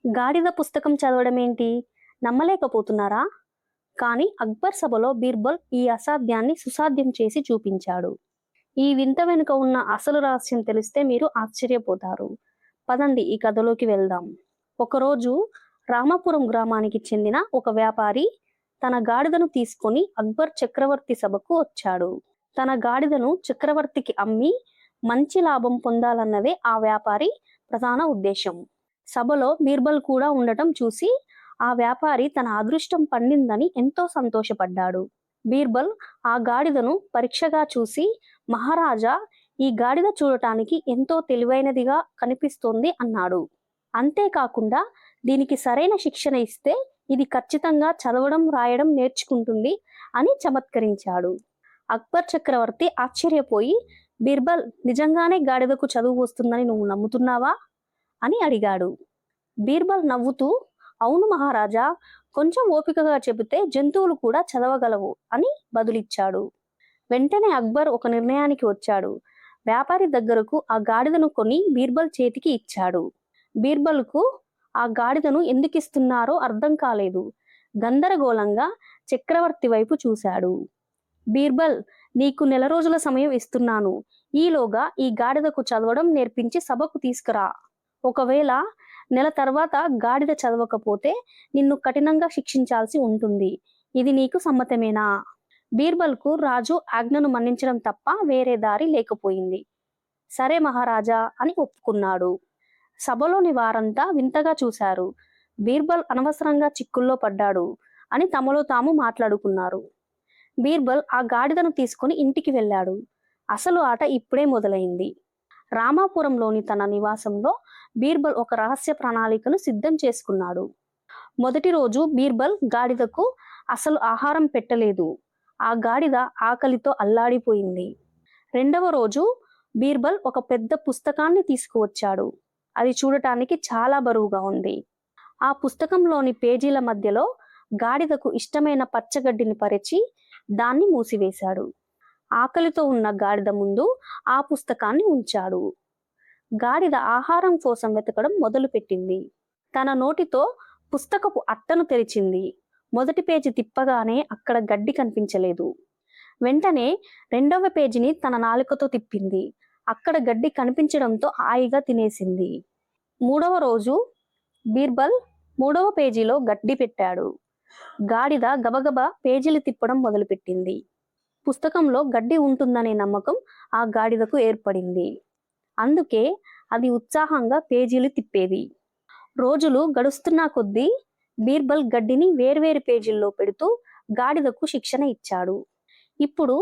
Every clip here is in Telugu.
గాడిద పుస్తకం చదవడం ఏంటి? నమ్మలేకపోతున్నారా? కానీ అక్బర్ సభలో బీర్బల్ ఈ అసాధ్యాన్ని సుసాధ్యం చేసి చూపించాడు. ఈ వింత వెనుక ఉన్న అసలు రహస్యం తెలిస్తే మీరు ఆశ్చర్యపోతారు. పదండి ఈ కథలోకి వెళ్దాం. ఒకరోజు రామాపురం గ్రామానికి చెందిన ఒక వ్యాపారి తన గాడిదను తీసుకొని అక్బర్ చక్రవర్తి సభకు వచ్చాడు. తన గాడిదను చక్రవర్తికి అమ్మి మంచి లాభం పొందాలన్నదే ఆ వ్యాపారి ప్రధాన ఉద్దేశం. సభలో బీర్బల్ కూడా ఉండటం చూసి ఆ వ్యాపారి తన అదృష్టం పండిందని ఎంతో సంతోషపడ్డాడు. బీర్బల్ ఆ గాడిదను పరీక్షగా చూసి, మహారాజా, ఈ గాడిద చూడటానికి ఎంతో తెలివైనదిగా కనిపిస్తోంది అన్నాడు. అంతేకాకుండా దీనికి సరైన శిక్షణ ఇస్తే ఇది ఖచ్చితంగా చదవడం రాయడం నేర్చుకుంటుంది అని చమత్కరించాడు. అక్బర్ చక్రవర్తి ఆశ్చర్యపోయి, బీర్బల్, నిజంగానే గాడిదకు చదువు వస్తుందని నువ్వు నమ్ముతున్నావా అని అడిగాడు. బీర్బల్ నవ్వుతూ, అవును మహారాజా, కొంచెం ఓపికగా చెబితే జంతువులు కూడా చదవగలవు అని బదులిచ్చాడు. వెంటనే అక్బర్ ఒక నిర్ణయానికి వచ్చాడు. వ్యాపారి దగ్గరకు ఆ గాడిదను కొని బీర్బల్ చేతికి ఇచ్చాడు. బీర్బల్కు ఆ గాడిదను ఎందుకిస్తున్నారో అర్థం కాలేదు. గందరగోళంగా చక్రవర్తి వైపు చూశాడు. బీర్బల్, నీకు 1 నెల రోజుల సమయం ఇస్తున్నాను. ఈలోగా ఈ గాడిదకు చదవడం నేర్పించి సభకు తీసుకురా. ఒకవేళ 1 నెల తర్వాత గాడిద చదవకపోతే నిన్ను కఠినంగా శిక్షించాల్సి ఉంటుంది. ఇది నీకు సమ్మతమేనా? బీర్బల్కు రాజు ఆజ్ఞను మన్నించడం తప్ప వేరే దారి లేకపోయింది. సరే మహారాజా అని ఒప్పుకున్నాడు. సభలోని వారంతా వింతగా చూశారు. బీర్బల్ అనవసరంగా చిక్కుల్లో పడ్డాడు అని తమలో తాము మాట్లాడుకున్నారు. బీర్బల్ ఆ గాడిదను తీసుకుని ఇంటికి వెళ్ళాడు. అసలు ఆట ఇప్పుడే మొదలైంది. రామాపురంలోని తన నివాసంలో బీర్బల్ ఒక రహస్య ప్రణాళికను సిద్ధం చేసుకున్నాడు. మొదటి రోజు బీర్బల్ గాడిదకు అసలు ఆహారం పెట్టలేదు. ఆ గాడిద ఆకలితో అల్లాడిపోయింది. రెండవ రోజు బీర్బల్ ఒక పెద్ద పుస్తకాన్ని తీసుకువచ్చాడు. అది చూడటానికి చాలా బరువుగా ఉంది. ఆ పుస్తకంలోని పేజీల మధ్యలో గాడిదకు ఇష్టమైన పచ్చగడ్డిని పరిచి దాన్ని మూసివేశాడు. ఆకలితో ఉన్న గాడిద ముందు ఆ పుస్తకాన్ని ఉంచాడు. గాడిద ఆహారం కోసం వెతకడం మొదలుపెట్టింది. తన నోటితో పుస్తకపు అట్టను తెరిచింది. మొదటి పేజీ తిప్పగానే అక్కడ గడ్డి కనిపించలేదు. వెంటనే రెండవ పేజీని తన నాలుకతో తిప్పింది. అక్కడ గడ్డి కనిపించడంతో హాయిగా తినేసింది. మూడవ రోజు బీర్బల్ 3వ పేజీలో గడ్డి పెట్టాడు. గాడిద గబగబా పేజీలు తిప్పడం మొదలుపెట్టింది. పుస్తకంలో గడ్డి ఉంటుందనే నమ్మకం ఆ గాడిదకు ఏర్పడింది. అందుకే అది ఉత్సాహంగా పేజీలు తిప్పేది. రోజులు గడుస్తున్నా కొద్దీ బీర్బల్ గడ్డిని వేర్వేరు పేజీల్లో పెడుతూ గాడిదకు శిక్షణ ఇచ్చాడు. ఇప్పుడు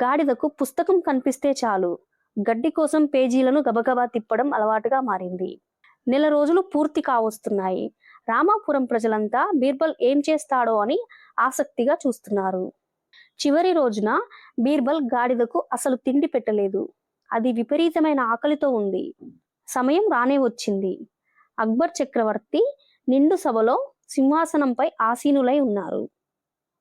గాడిదకు పుస్తకం కనిపిస్తే చాలు గడ్డి కోసం పేజీలను గబగబా తిప్పడం అలవాటుగా మారింది. 1 నెల రోజులు పూర్తి కావస్తున్నాయి. రామాపురం ప్రజలంతా బీర్బల్ ఏం చేస్తాడో అని ఆసక్తిగా చూస్తున్నారు. చివరి రోజున బీర్బల్ గాడిదకు అసలు తిండి పెట్టలేదు. అది విపరీతమైన ఆకలితో ఉంది. సమయం రానే వచ్చింది. అక్బర్ చక్రవర్తి నిండు సభలో సింహాసనంపై ఆసీనులై ఉన్నారు.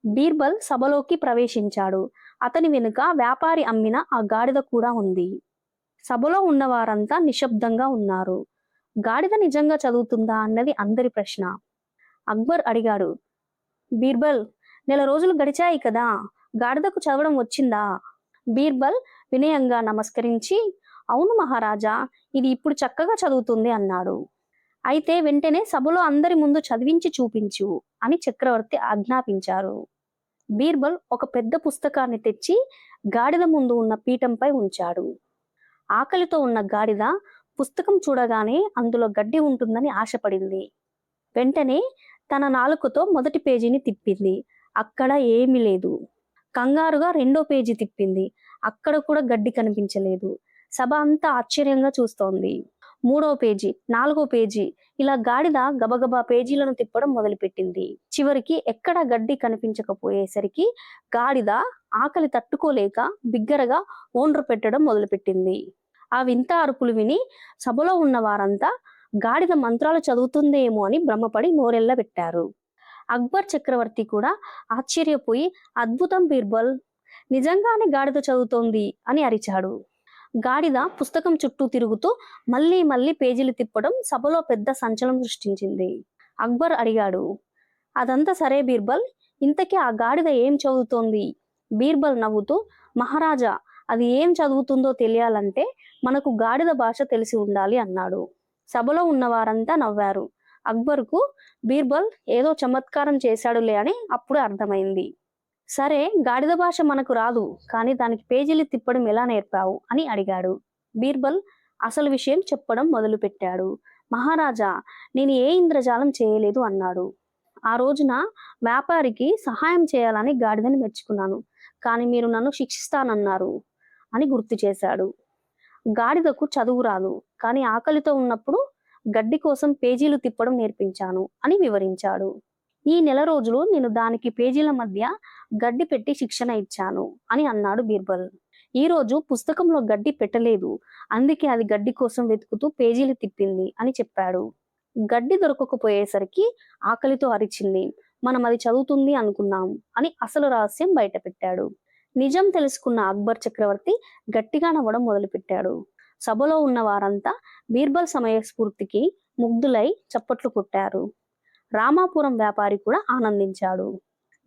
బీర్బల్ సభలోకి ప్రవేశించాడు. అతని వెనుక వ్యాపారి అమ్మిన ఆ గాడిద కూడా ఉంది. సభలో ఉన్నవారంతా నిశ్శబ్దంగా ఉన్నారు. గాడిద నిజంగా చదువుతుందా అన్నది అందరి ప్రశ్న. అక్బర్ అడిగాడు, బీర్బల్, 1 నెల రోజులు గడిచాయి కదా, గాడిదకు చదవడం వచ్చిందా? బీర్బల్ వినయంగా నమస్కరించి, అవును మహారాజా, ఇది ఇప్పుడు చక్కగా చదువుతుంది అన్నాడు. అయితే వెంటనే సభలో అందరి ముందు చదివించి చూపించు అని చక్రవర్తి ఆజ్ఞాపించారు. బీర్బల్ ఒక పెద్ద పుస్తకాన్ని తెచ్చి గాడిద ముందు ఉన్న పీఠంపై ఉంచాడు. ఆకలితో ఉన్న గాడిద పుస్తకం చూడగానే అందులో గడ్డి ఉంటుందని ఆశపడింది. వెంటనే తన నాలుకతో మొదటి పేజీని తిప్పింది. అక్కడ ఏమీ లేదు. కంగారుగా రెండో పేజీ తిప్పింది. అక్కడ కూడా గడ్డి కనిపించలేదు. సభ అంతా ఆశ్చర్యంగా చూస్తోంది. 3వ పేజీ, 4వ పేజీ, ఇలా గాడిద గబగబా పేజీలను తిప్పడం మొదలుపెట్టింది. చివరికి ఎక్కడ గడ్డి కనిపించకపోయేసరికి గాడిద ఆకలి తట్టుకోలేక బిగ్గరగా ఓండ్రు పెట్టడం మొదలుపెట్టింది. ఆ వింత అరుపులు విని సభలో ఉన్న వారంతా గాడిద మంత్రాలు చదువుతుందేమో అని భ్రమపడి నోరెళ్లబెట్టారు. అక్బర్ చక్రవర్తి కూడా ఆశ్చర్యపోయి, అద్భుతం బీర్బల్, నిజంగానే గాడిద చదువుతోంది అని అరిచాడు. గాడిద పుస్తకం చుట్టూ తిరుగుతూ మళ్ళీ మళ్ళీ పేజీలు తిప్పడం సభలో పెద్ద సంచలనం సృష్టించింది. అక్బర్ అడిగాడు, అదంతా సరే బీర్బల్, ఇంతకీ ఆ గాడిద ఏం చదువుతోంది? బీర్బల్ నవ్వుతూ, మహారాజా, అది ఏం చదువుతుందో తెలియాలంటే మనకు గాడిద భాష తెలిసి ఉండాలి అన్నాడు. సభలో ఉన్న వారంతా నవ్వారు. అక్బర్కు బీర్బల్ ఏదో చమత్కారం చేశాడులే అని అప్పుడే అర్థమైంది. సరే, గాడిద భాష మనకు రాదు, కానీ దానికి పేజీలు తిప్పడం ఎలా నేర్పావు అని అడిగాడు. బీర్బల్ అసలు విషయం చెప్పడం మొదలుపెట్టాడు. మహారాజా, నేను ఏ ఇంద్రజాలం చేయలేదు అన్నాడు. ఆ రోజున వ్యాపారికి సహాయం చేయాలని గాడిదని మెచ్చుకున్నాను, కానీ మీరు నన్ను శిక్షిస్తానన్నారు అని గుర్తు చేశాడు. గాడిదకు చదువు రాదు, కానీ ఆకలితో ఉన్నప్పుడు గడ్డి కోసం పేజీలు తిప్పడం నేర్పించాను అని వివరించాడు. ఈ నెల రోజులు నేను దానికి పేజీల మధ్య గడ్డి పెట్టి శిక్షణ ఇచ్చాను అని అన్నాడు బీర్బల్. ఈ రోజు పుస్తకంలో గడ్డి పెట్టలేదు, అందుకే అది గడ్డి కోసం వెతుకుతూ పేజీలు తిప్పింది అని చెప్పాడు. గడ్డి దొరకకపోయేసరికి ఆకలితో అరిచింది, మనం అది చదువుతుంది అనుకున్నాం అని అసలు రహస్యం బయటపెట్టాడు. నిజం తెలుసుకున్న అక్బర్ చక్రవర్తి గట్టిగా నవ్వడం మొదలుపెట్టాడు. సభలో ఉన్న వారంతా బీర్బల్ సమయస్ఫూర్తికి ముగ్ధులై చప్పట్లు కొట్టారు. రామాపురం వ్యాపారి కూడా ఆనందించాడు.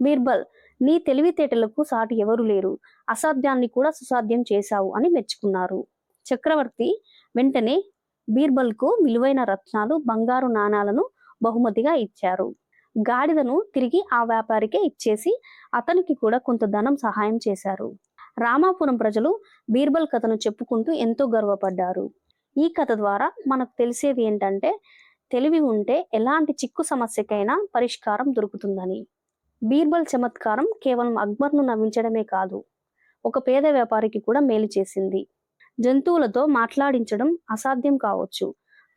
బీర్బల్, నీ తెలివితేటలకు సాటి ఎవరు లేరు, అసాధ్యాన్ని కూడా సుసాధ్యం చేశావు అని మెచ్చుకున్నారు. చక్రవర్తి వెంటనే బీర్బల్కు విలువైన రత్నాలు, బంగారు నాణాలను బహుమతిగా ఇచ్చారు. గాడిదను తిరిగి ఆ వ్యాపారికే ఇచ్చేసి అతనికి కూడా కొంత ధనం సహాయం చేశారు. రామాపురం ప్రజలు బీర్బల్ కథను చెప్పుకుంటూ ఎంతో గర్వపడ్డారు. ఈ కథ ద్వారా మనకు తెలిసేది ఏంటంటే, తెలివి ఉంటే ఎలాంటి చిక్కు సమస్యకైనా పరిష్కారం దొరుకుతుందని. బీర్బల్ చమత్కారం కేవలం అక్బర్ను నవ్వించడమే కాదు, ఒక పేద వ్యాపారికి కూడా మేలు చేసింది. జంతువులతో మాట్లాడించడం అసాధ్యం కావచ్చు,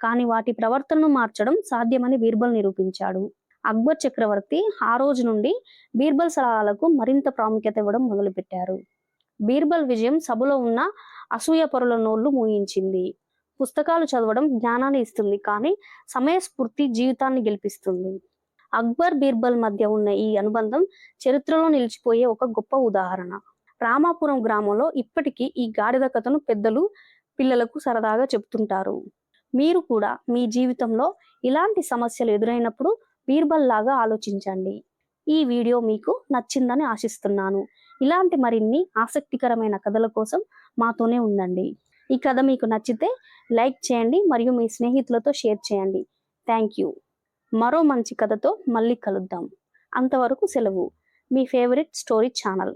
కానీ వాటి ప్రవర్తనను మార్చడం సాధ్యమని బీర్బల్ నిరూపించాడు. అక్బర్ చక్రవర్తి ఆ రోజు నుండి బీర్బల్ సలహాలకు మరింత ప్రాముఖ్యత ఇవ్వడం మొదలుపెట్టారు. బీర్బల్ విజయం సభలో ఉన్న అసూయపరుల నోళ్లు మూయించింది. పుస్తకాలు చదవడం జ్ఞానాన్ని ఇస్తుంది, కానీ సమయస్ఫూర్తి జీవితాన్ని గెలిపిస్తుంది. అక్బర్ బీర్బల్ మధ్య ఉన్న ఈ అనుబంధం చరిత్రలో నిలిచిపోయే ఒక గొప్ప ఉదాహరణ. రామాపురం గ్రామంలో ఇప్పటికీ ఈ గాడిద కథను పెద్దలు పిల్లలకు సరదాగా చెబుతుంటారు. మీరు కూడా మీ జీవితంలో ఇలాంటి సమస్యలు ఎదురైనప్పుడు బీర్బల్ లాగా ఆలోచించండి. ఈ వీడియో మీకు నచ్చిందని ఆశిస్తున్నాను. ఇలాంటి మరిన్ని ఆసక్తికరమైన కథల కోసం మాతోనే ఉండండి. ఈ కథ మీకు నచ్చితే లైక్ చేయండి మరియు మీ స్నేహితులతో షేర్ చేయండి. Thank you. మరో మంచి కథతో మళ్ళీ కలుద్దాం. అంతవరకు సెలవు. మీ ఫేవరెట్ స్టోరీ ఛానల్.